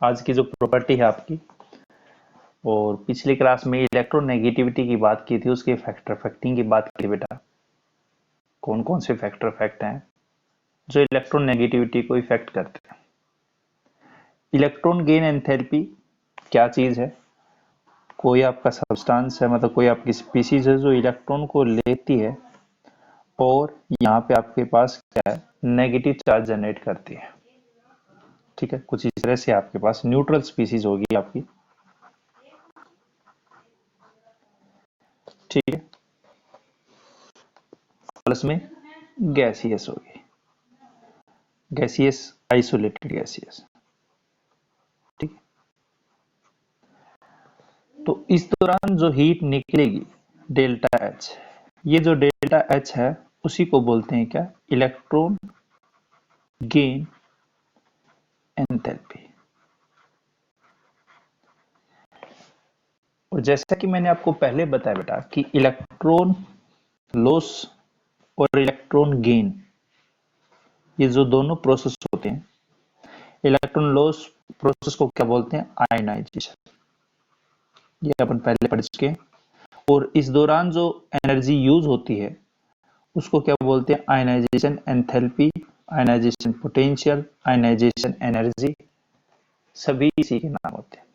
आज की जो प्रॉपर्टी है आपकी, और पिछली क्लास में इलेक्ट्रोनेगेटिविटी की बात की थी, उसके फैक्टर इफेक्टिंग की बात की थी बेटा। कौन कौन से फैक्टर इफेक्ट हैं जो इलेक्ट्रोनेगेटिविटी को इफेक्ट करते हैं। इलेक्ट्रॉन गेन एंथैल्पी क्या चीज है? कोई आपका सब्सटेंस है, मतलब कोई आपकी स्पीसीज है जो इलेक्ट्रॉन को लेती है और यहाँ पे आपके पास क्या है, नेगेटिव चार्ज जनरेट करती है। ठीक है, कुछ इस तरह से आपके पास न्यूट्रल स्पीसीज होगी आपकी। ठीक है, प्लस में गैसियस होगी, गैसियस आइसोलेटेड गैसियस। ठीक है, तो इस दौरान जो हीट निकलेगी डेल्टा एच, ये जो डेल्टा एच है उसी को बोलते हैं क्या, इलेक्ट्रॉन गेन एंथैल्पी। और जैसा कि मैंने आपको पहले बताया बेटा कि इलेक्ट्रॉन लॉस और इलेक्ट्रॉन गेन, ये जो दोनों प्रोसेस होते हैं, इलेक्ट्रॉन लॉस प्रोसेस को क्या बोलते हैं, आयनाइजेशन। ये अपन पहले पढ़ चुके हैं। और इस दौरान जो एनर्जी यूज होती है उसको क्या बोलते हैं, ionisation enthalpy, ionisation potential, ionisation energy, सभी इसी के नाम होते हैं।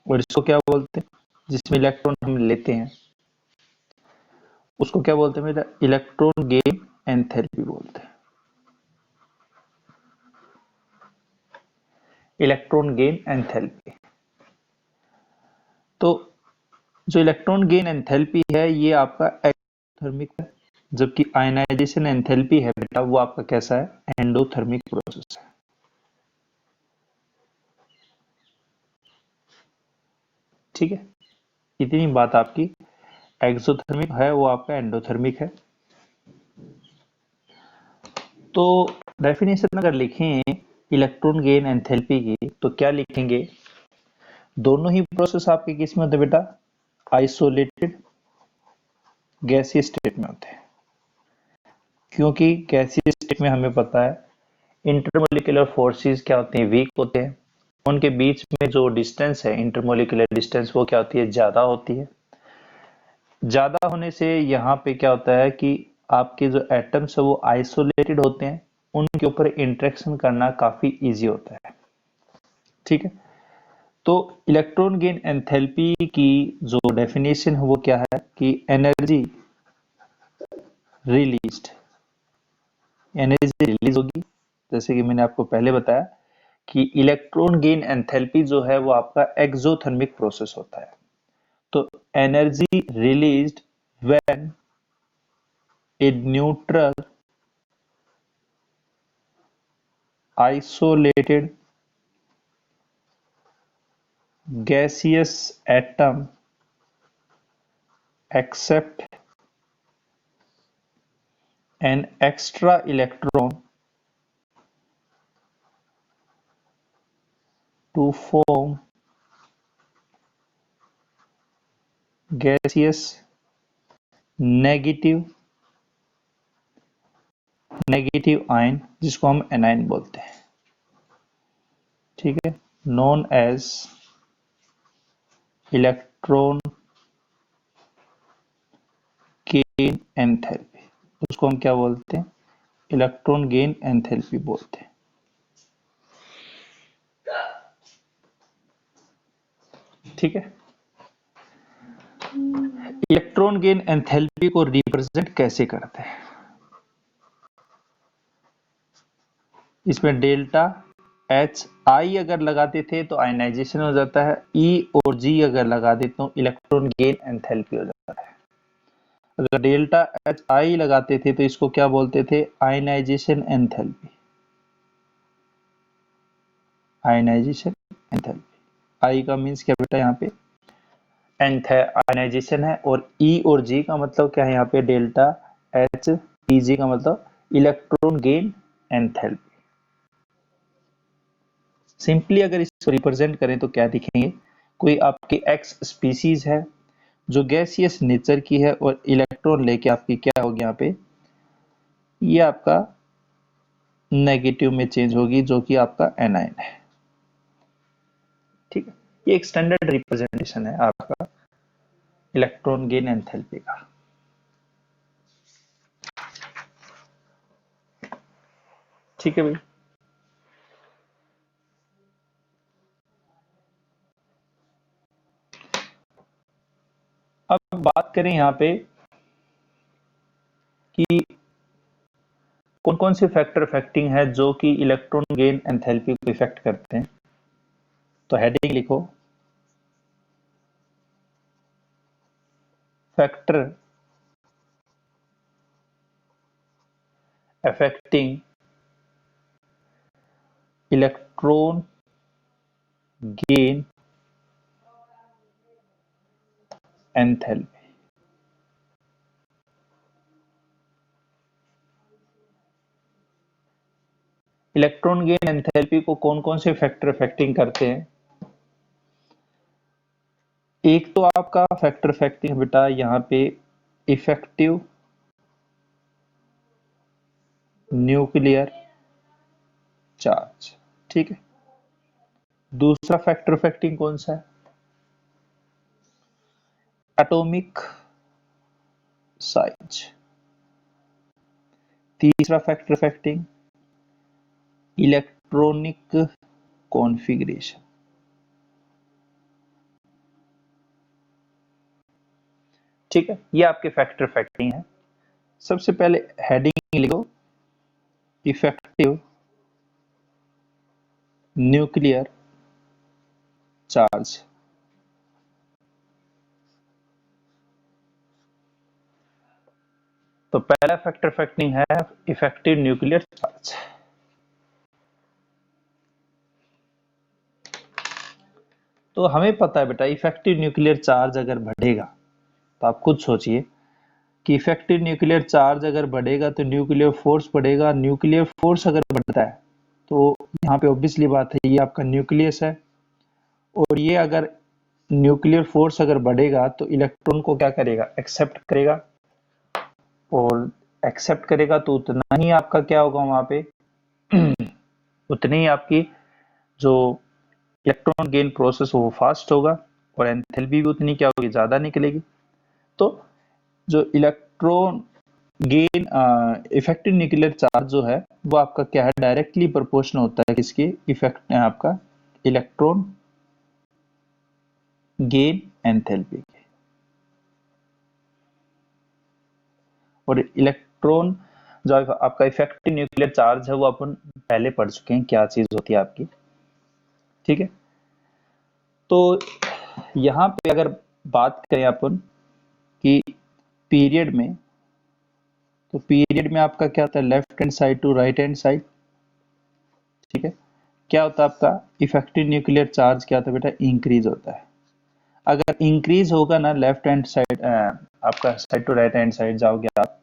और इसको क्या बोलते हैं, जिसमें इलेक्ट्रॉन हम लेते हैं उसको क्या बोलते हैं बेटा, इलेक्ट्रॉन गेन एंथैल्पी बोलते हैं। Electron gain enthalpy. तो जो इलेक्ट्रॉन गेन एंथैल्पी है ये आपका एक्सोथर्मिक है, जबकि आयनाइजेशन एंथैल्पी है बेटा वो आपका कैसा है, एंडोथर्मिक प्रोसेस है। ठीक है, इतनी बात आपकी। एक्सोथर्मिक है वो आपका एंडोथर्मिक है। तो डेफिनेशन अगर लिखें इलेक्ट्रॉन गेन एंथैल्पी की तो क्या लिखेंगे, दोनों ही प्रोसेस आपके किस में होते हैं बेटा, आइसोलेटेड गैसीय स्टेट में होते हैं। क्योंकि गैसीय स्टेट में हमें पता है इंटरमोलिकुलर फोर्सेस क्या होते हैं, वीक होते हैं। उनके बीच में जो डिस्टेंस है, इंटरमोलिकुलर डिस्टेंस, वो क्या होती है, ज्यादा होती है। ज्यादा होने से यहाँ पे क्या होता है कि आपके जो एटम्स है वो आइसोलेटेड होते हैं, उनके ऊपर इंटरेक्शन करना काफी इजी होता है। ठीक है, तो इलेक्ट्रॉन गेन एंथैल्पी की जो डेफिनेशन है वो क्या है कि एनर्जी रिलीज्ड, एनर्जी रिलीज होगी। जैसे कि मैंने आपको पहले बताया कि इलेक्ट्रॉन गेन एंथैल्पी जो है वो आपका एक्सोथर्मिक प्रोसेस होता है। तो energy released when a neutral isolated gaseous atom accept an extra electron to form gaseous negative ion, जिसको हम एनाइन बोलते हैं। ठीक है, known as electron gain enthalpy, उसको हम क्या बोलते हैं, इलेक्ट्रॉन गेन एंथैल्पी बोलते हैं। ठीक है, इलेक्ट्रॉन गेन एंथैल्पी को रिप्रेजेंट कैसे करते हैं, इसमें डेल्टा एच आई अगर लगाते थे तो आयनाइजेशन हो जाता है, ई और जी अगर लगा देते तो इलेक्ट्रॉन गेन एंथैल्पी हो जाता है। अगर डेल्टा एच आई लगाते थे तो इसको क्या बोलते थे, आयनाइजेशन एंथैल्पी, आयनाइजेशन एंथैल्पी। आई का मीन्स क्या बेटा, यहाँ पे एंथ है, आयनाइजेशन है, और ई और जी का मतलब क्या है, यहाँ पे डेल्टा एच ई जी का मतलब इलेक्ट्रॉन गेन एंथैल्पी। सिंपली अगर इसको रिप्रेजेंट करें तो क्या दिखेंगे, कोई आपकी एक्स स्पीसीज है जो गैसियस नेचर की है और इलेक्ट्रॉन लेके आपकी क्या होगी, यहाँ पे ये आपका नेगेटिव में चेंज होगी, जो कि आपका एनाइन है। ठीक है, ये एक स्टैंडर्ड रिप्रेजेंटेशन है आपका इलेक्ट्रॉन गेन एंथैल्पी का। ठीक है भाई, अब बात करें यहाँ पे कि कौन कौन से फैक्टर इफेक्टिंग है जो कि इलेक्ट्रॉन गेन एंथैल्पी को इफेक्ट करते हैं। तो हेडिंग लिखो, factor affecting electron gain enthalpy. Electron gain enthalpy को कौन कौन से फैक्टर इफेक्टिंग करते हैं। एक तो आपका फैक्टर इफेक्टिंग बेटा यहाँ पे इफेक्टिव न्यूक्लियर चार्ज। ठीक है, दूसरा फैक्टर इफेक्टिंग कौन सा है, एटॉमिक साइज। तीसरा फैक्टर इफेक्टिंग इलेक्ट्रॉनिक कॉन्फ़िगरेशन। ठीक है, ये आपके फैक्टर इफेक्टिंग है। सबसे पहले हेडिंग लिखो, इफेक्टिव न्यूक्लियर चार्ज। तो पहला फैक्टर इफेक्टिंग है इफेक्टिव न्यूक्लियर चार्ज। तो हमें पता है बेटा इफेक्टिव न्यूक्लियर चार्ज अगर बढ़ेगा तो आप खुद सोचिए कि इफेक्टिव न्यूक्लियर चार्ज अगर बढ़ेगा तो न्यूक्लियर फोर्स बढ़ेगा। न्यूक्लियर फोर्स अगर बढ़ता है तो यहाँ पे ऑब्वियसली बात है ये आपका न्यूक्लियस है, और ये अगर न्यूक्लियर फोर्स अगर बढ़ेगा तो इलेक्ट्रॉन को क्या करेगा, एक्सेप्ट करेगा, और एक्सेप्ट करेगा तो उतना ही आपका क्या होगा वहां पे उतनी ही आपकी जो इलेक्ट्रॉन गेन प्रोसेस वो फास्ट होगा और एंथैल्पी भी उतनी क्या होगी, ज्यादा निकलेगी। तो जो electron gain effective nuclear charge जो है वो आपका क्या है, डायरेक्टली प्रोपोर्शनल होता है किसके, इफेक्ट आपका इलेक्ट्रॉन गेन एंथैल्पी के। और इलेक्ट्रॉन जो आपका इफेक्टिव न्यूक्लियर चार्ज है वो अपन पहले पढ़ चुके हैं क्या चीज होती है आपकी। ठीक है, तो यहाँ पे अगर बात करें अपन कि पीरियड में, तो पीरियड में आपका क्या होता है, left hand side to right hand side. ठीक है, क्या होता है आपका इफेक्टिव न्यूक्लियर चार्ज क्या होता है बेटा, इंक्रीज होता है। अगर इंक्रीज होगा ना लेफ्ट हैंड साइड, आपका side to right hand side जाओगे आप,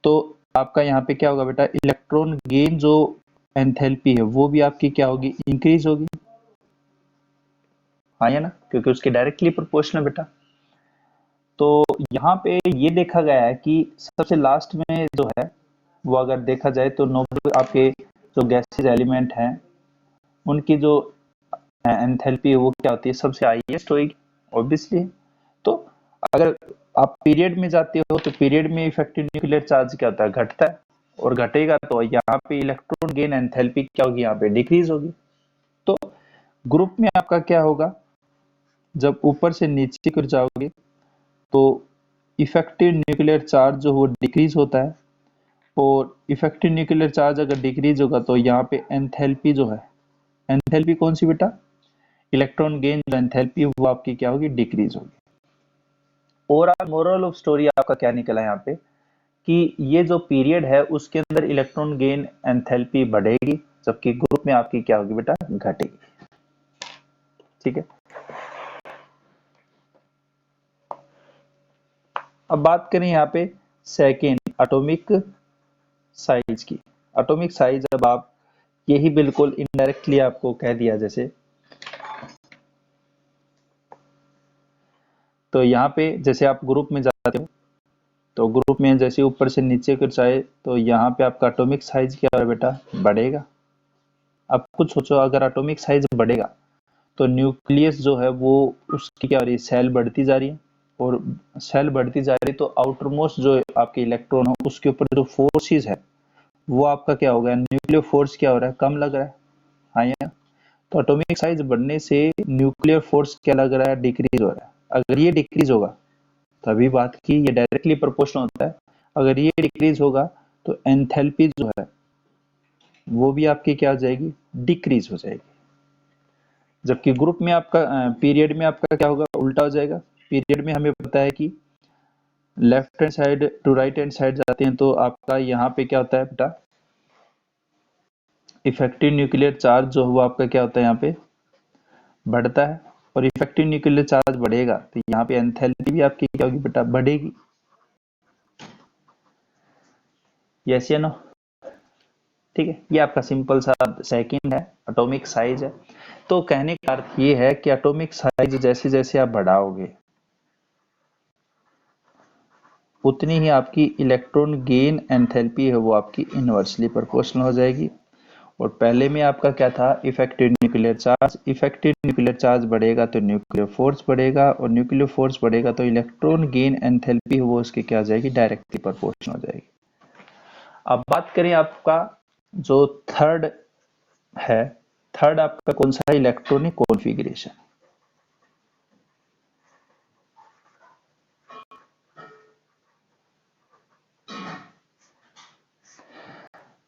तो आपका यहाँ पे क्या होगा बेटा, इलेक्ट्रॉन गेन जो एंथैल्पी है वो भी आपकी क्या होगी, इंक्रीज होगी। हाँ या ना, क्योंकि उसके डायरेक्टली प्रोपोर्शनल बेटा। तो यहाँ पे ये देखा गया है कि सबसे लास्ट में जो है वो अगर देखा जाए तो नोबल आपके जो गैसेज एलिमेंट हैं उनकी जो एंथैल्पी है वो क्या होती है, सबसे हाईएस्ट होगी ऑब्वियसली। तो अगर आप पीरियड में जाते हो तो पीरियड में इफेक्टिव न्यूक्लियर चार्ज क्या होता है, घटता है, और घटेगा तो यहाँ पे इलेक्ट्रॉन गेन एंथैल्पी क्या होगी, यहाँ पे डिक्रीज होगी। तो ग्रुप में आपका क्या होगा, जब ऊपर से नीचे गिर जाओगे तो इफेक्टिव न्यूक्लियर चार्ज जो वो डिक्रीज होता है, और इफेक्टिव न्यूक्लियर चार्ज अगर डिक्रीज होगा तो यहाँ पे एंथैल्पी जो है, एंथैल्पी कौन सी बेटा, इलेक्ट्रॉन गेन जो एंथैल्पी वो आपकी क्या होगी, डिक्रीज होगी। ओवरऑल मोरल ऑफ स्टोरी आपका क्या निकला यहाँ पे कि ये जो पीरियड है उसके अंदर इलेक्ट्रॉन गेन एंथैल्पी बढ़ेगी, जबकि ग्रुप में आपकी क्या होगी बेटा, घटेगी। ठीक है, अब बात करें यहाँ पे सेकेंड एटॉमिक साइज की। एटॉमिक साइज अब आप यही बिल्कुल इनडायरेक्टली आपको कह दिया जैसे, तो यहाँ पे जैसे आप ग्रुप में जाते हो तो ग्रुप में जैसे ऊपर से नीचे कर जाए तो यहाँ पे आपका एटॉमिक साइज क्या है बेटा, बढ़ेगा। अब कुछ सोचो, अगर एटॉमिक साइज बढ़ेगा तो न्यूक्लियस जो है वो उसकी क्या हो रही है, सेल बढ़ती जा रही है, और सेल बढ़ती जा रही है तो आउटर मोस्ट जो आपके इलेक्ट्रॉन हो उसके ऊपर जो फोर्सेस है वो आपका क्या हो गया, न्यूक्लियर फोर्स क्या हो रहा है, कम लग रहा है। हाँ या? तो एटॉमिक साइज बढ़ने से न्यूक्लियर फोर्स क्या लग रहा है, डिक्रीज हो रहा है। अगर ये डिक्रीज होगा तो अभी बात की ये डायरेक्टली प्रोपोर्शनल होता है, अगर ये डिक्रीज होगा तो एंथैल्पी जो है वो भी आपकी क्या हो जाएगी, डिक्रीज हो जाएगी। जबकि ग्रुप में आपका पीरियड में आपका क्या होगा, उल्टा हो जाएगा। पीरियड में हमें पता है कि left hand side to right hand side जाते हैं तो आपका यहाँ पे क्या होता है बेटा, इफेक्टिव न्यूक्लियर चार्ज जो हुआ आपका क्या होता है, यहाँ पे बढ़ता है। और इफेक्टिव न्यूक्लियर चार्ज बढ़ेगा तो यहाँ पे एंथैल्पी भी आपकी क्या होगी बेटा, बढ़ेगी। यस या नो? ठीक है, ये आपका सिंपल सा सेकंड है, एटॉमिक साइज है। तो कहने का अर्थ ये है कि एटॉमिक साइज जैसे जैसे आप बढ़ाओगे उतनी ही आपकी इलेक्ट्रॉन गेन एंथैल्पी है वो आपकी इनवर्सली प्रोपोर्शनल हो जाएगी। और पहले में आपका क्या था, effective nuclear charge, effective nuclear charge बढ़ेगा तो न्यूक्लियर फोर्स बढ़ेगा, और न्यूक्लियर फोर्स बढ़ेगा तो इलेक्ट्रॉन गेन एंथैल्पी वो उसकी क्या हो जाएगी, डायरेक्टली प्रोपोर्शनल हो जाएगी। अब बात करें आपका जो थर्ड है, थर्ड आपका कौन सा है, इलेक्ट्रॉनिक कॉन्फ़िगरेशन।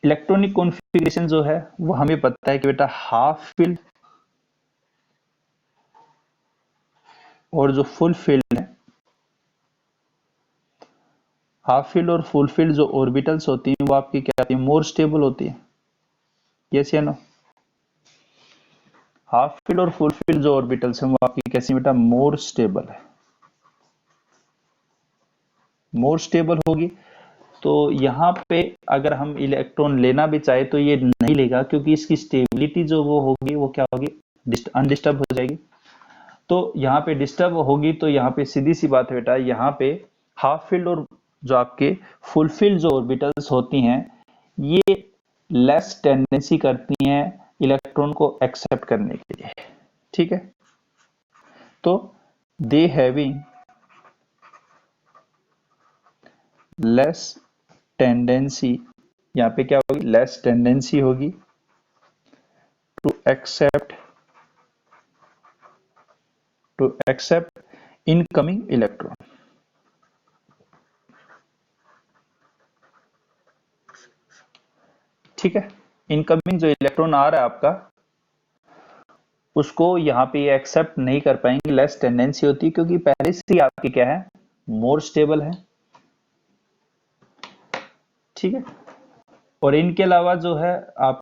इलेक्ट्रॉनिक कॉन्फ़िगरेशन जो है वो हमें पता है कि बेटा हाफ फील्ड और जो फुल फील्ड है, हाफ फील्ड और फुल फील्ड जो ऑर्बिटल्स होती हैं वो आपकी क्या होती है, मोर स्टेबल होती है। यस या नो? हाफ फील्ड और फुल फील्ड जो ऑर्बिटल्स हैं वो आपकी कैसी बेटा, मोर स्टेबल है। मोर स्टेबल होगी तो यहाँ पे अगर हम इलेक्ट्रॉन लेना भी चाहे तो ये नहीं लेगा, क्योंकि इसकी स्टेबिलिटी जो वो होगी वो क्या होगी, अनडिस्टर्ब हो जाएगी। तो यहाँ पे डिस्टर्ब होगी तो यहाँ पे सीधी सी बात है बेटा, यहाँ पे हाफ फील्ड और जो आपके फुलफिल्ड जो ऑर्बिटल्स होती हैं ये लेस टेंडेंसी करती हैं इलेक्ट्रॉन को एक्सेप्ट करने के लिए। ठीक है, तो दे हैविंग लेस टेंडेंसी, यहाँ पे क्या होगी, लेस टेंडेंसी होगी टू एक्सेप्ट इनकमिंग इलेक्ट्रॉन। ठीक है, इनकमिंग जो इलेक्ट्रॉन आ रहा है आपका उसको यहाँ पे ये एक्सेप्ट नहीं कर पाएंगे, लेस टेंडेंसी होती है, क्योंकि पहले से ही आपकी क्या है, मोर स्टेबल है। ठीक है, और इनके अलावा जो है आप